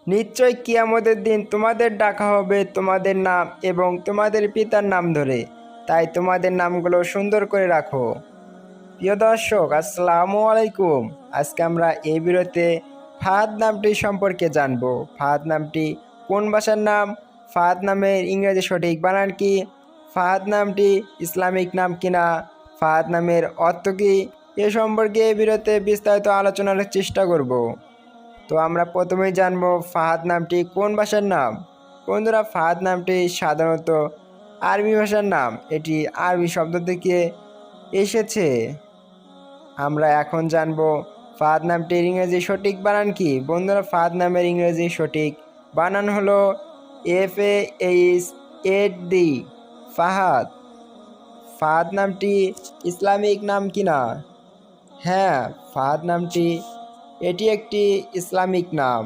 নিশ্চয় কিয়ামতের দিন তোমাদের ডাকা হবে তোমাদের নাম এবং তোমাদের পিতার নাম ধরে, তাই তোমাদের নামগুলো সুন্দর করে রাখো। প্রিয় দর্শক, আসসালামু আলাইকুম। আজকে আমরা এই ভিডিওতে ফাহাদ নামটি সম্পর্কে জানব। ফাহাদ নামটি কোন ভাষার নাম? ফাহাদ নামের ইংরেজি সঠিক বানান কি? ফাহাদ নামটি ইসলামিক নাম কিনা? ফাহাদ নামের অর্থ কী? এ সম্পর্কে এই ভিডিওতে বিস্তারিত আলোচনার চেষ্টা করব। তো আমরা প্রথমেই জানব ফাহাদ নামটি কোন ভাষার নাম। বন্ধুরা, ফাহাদ নামটি সাধারণত আরবি ভাষার নাম। এটি আরবি শব্দ থেকে এসেছে। আমরা এখন জানব ফাহাদ নামটির ইংরেজি সঠিক বানান কি। বন্ধুরা, ফাহাদ নামের ইংরেজি সঠিক বানান হলো FAHD, ফাহাদ। ফাহাদ নামটি ইসলামিক নাম কিনা? হ্যাঁ, ফাহাদ নামটি এটি একটি ইসলামিক নাম।